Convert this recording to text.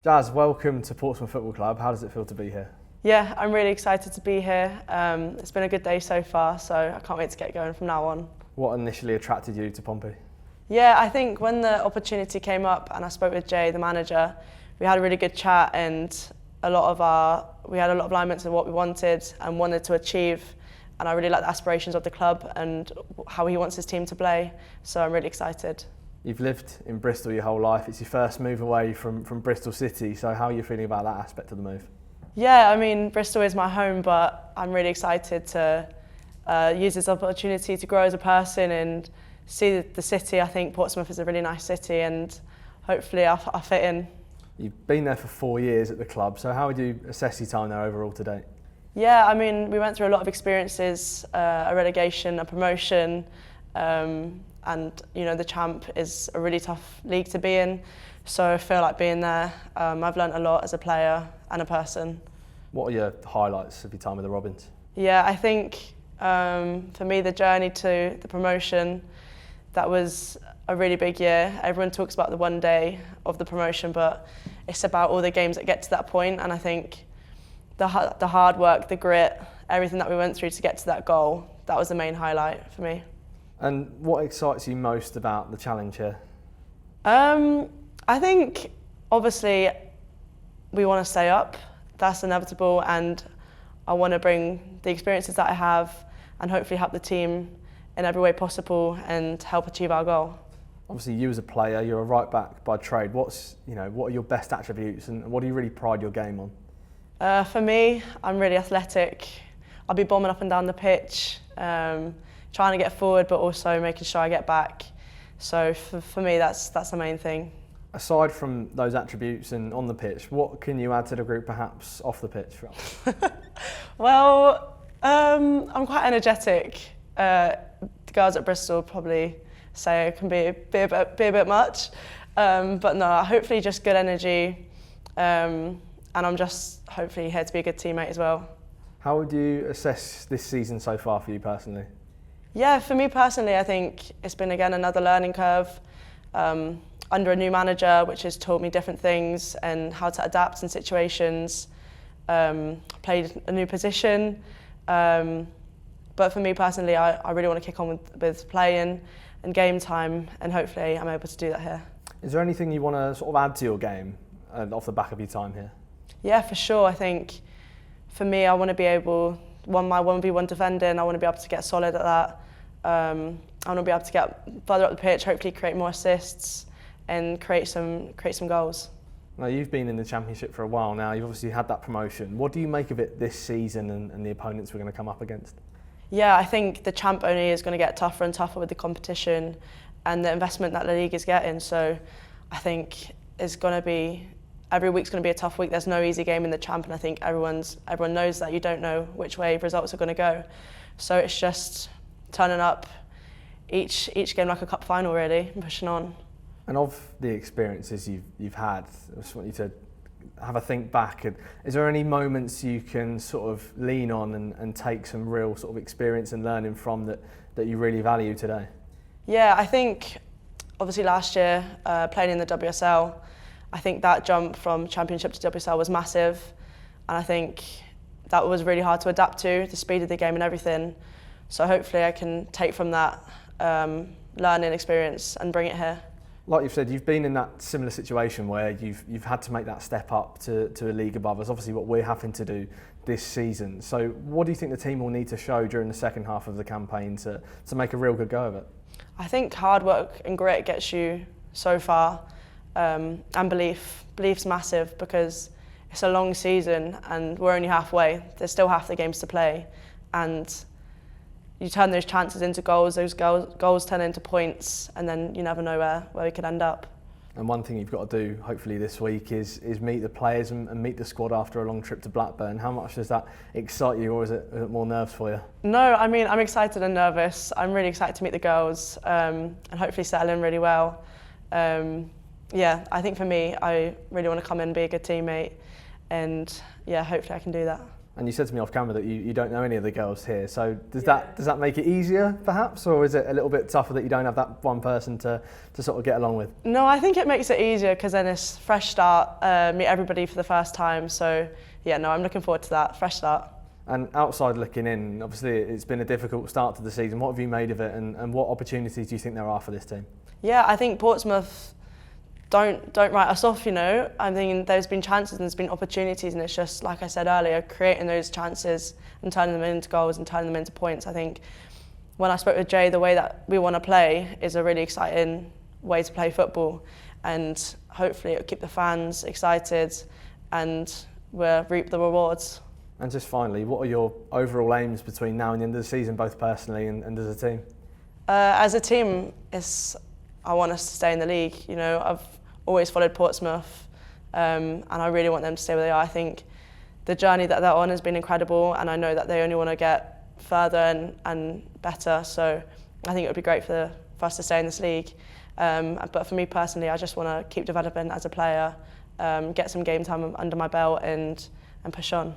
Jazz, welcome to Portsmouth Football Club. How does it feel to be here? Yeah, I'm really excited to be here. It's been a good day so far, so I can't wait to get going from now on. What initially attracted you to Pompey? Yeah, I think when the opportunity came up and I spoke with Jay, the manager, we had a really good chat and we had a lot of alignments of what we wanted and wanted to achieve. And I really like the aspirations of the club and how he wants his team to play. So I'm really excited. You've lived in Bristol your whole life. It's your first move away from Bristol City. So how are you feeling about that aspect of the move? Yeah, I mean, Bristol is my home, but I'm really excited to use this opportunity to grow as a person and see the city. I think Portsmouth is a really nice city and hopefully I'll fit in. You've been there for 4 years at the club. So how would you assess your time there overall to date? Yeah, I mean, we went through a lot of experiences, a relegation, a promotion, and you know the Champ is a really tough league to be in. So I feel like being there, I've learnt a lot as a player and a person. What are your highlights of your time with the Robins? Yeah, I think for me the journey to the promotion, that was a really big year. Everyone talks about the one day of the promotion, but it's about all the games that get to that point. And I think the hard work, the grit, everything that we went through to get to that goal, that was the main highlight for me. And what excites you most about the challenge here? I think obviously we want to stay up, that's inevitable, and I want to bring the experiences that I have and hopefully help the team in every way possible and help achieve our goal. Obviously you as a player, you're a right back by trade. What are your best attributes and what do you really pride your game on? For me, I'm really athletic. I'll be bombing up and down the pitch, trying to get forward but also making sure I get back. So for me, that's the main thing. Aside from those attributes and on the pitch, what can you add to the group perhaps off the pitch? Well, I'm quite energetic. The girls at Bristol probably say it can be a bit much, but no, hopefully just good energy, and I'm just hopefully here to be a good teammate as well. How would you assess this season so far for you personally? Yeah, for me personally, I think it's been again another learning curve under a new manager, which has taught me different things and how to adapt in situations. Played a new position, but for me personally, I really want to kick on with playing and game time, and hopefully I'm able to do that here. Is there anything you want to sort of add to your game off the back of your time here? Yeah, for sure. I think for me, I want to be able, my 1v1 defending, I want to be able to get solid at that. I want to be able to get further up the pitch, hopefully create more assists and create some goals. Now, you've been in the Championship for a while now. You've obviously had that promotion. What do you make of it this season and the opponents we're going to come up against? Yeah, I think the Champ only is going to get tougher and tougher with the competition and the investment that the league is getting. So I think it's going to be, every week's going to be a tough week. There's no easy game in the Champ, and I think everyone knows that you don't know which way results are going to go. So it's just turning up each game like a cup final really, and pushing on. And of the experiences you've had, I just want you to have a think back. Is there any moments you can sort of lean on and take some real sort of experience and learning from that you really value today? Yeah, I think obviously last year playing in the WSL, I think that jump from Championship to WSL was massive, and I think that was really hard to adapt to, the speed of the game and everything. So hopefully I can take from that learning experience and bring it here. Like you've said, you've been in that similar situation where you've had to make that step up to a league above us, obviously what we're having to do this season. So what do you think the team will need to show during the second half of the campaign to make a real good go of it? I think hard work and grit gets you so far, and belief's massive because it's a long season and we're only halfway. There's still half the games to play, and you turn those chances into goals, those goals turn into points, and then you never know where we could end up. And one thing you've got to do, hopefully this week, is meet the players and meet the squad after a long trip to Blackburn. How much does that excite you, or is it more nerves for you? No, I mean, I'm excited and nervous. I'm really excited to meet the girls and hopefully settle in really well. Yeah, I think for me, I really want to come in and be a good teammate, and yeah, hopefully I can do that. And you said to me off camera that you don't know any of the girls here. So does that make it easier, perhaps, or is it a little bit tougher that you don't have that one person to sort of get along with? No, I think it makes it easier because then it's fresh start, meet everybody for the first time. So yeah, no, I'm looking forward to that, fresh start. And outside looking in, obviously it's been a difficult start to the season. What have you made of it, and what opportunities do you think there are for this team? Yeah, I think Portsmouth don't write us off, you know. I mean, there's been chances and there's been opportunities, and it's just, like I said earlier, creating those chances and turning them into goals and turning them into points. I think when I spoke with Jay, the way that we want to play is a really exciting way to play football, and hopefully it'll keep the fans excited and we'll reap the rewards. And just finally, what are your overall aims between now and the end of the season, both personally and as a team? As a team, I want us to stay in the league. You know, I've always followed Portsmouth, and I really want them to stay where they are. I think the journey that they're on has been incredible, and I know that they only want to get further and better. So I think it would be great for us to stay in this league. But for me personally, I just want to keep developing as a player, get some game time under my belt, and push on.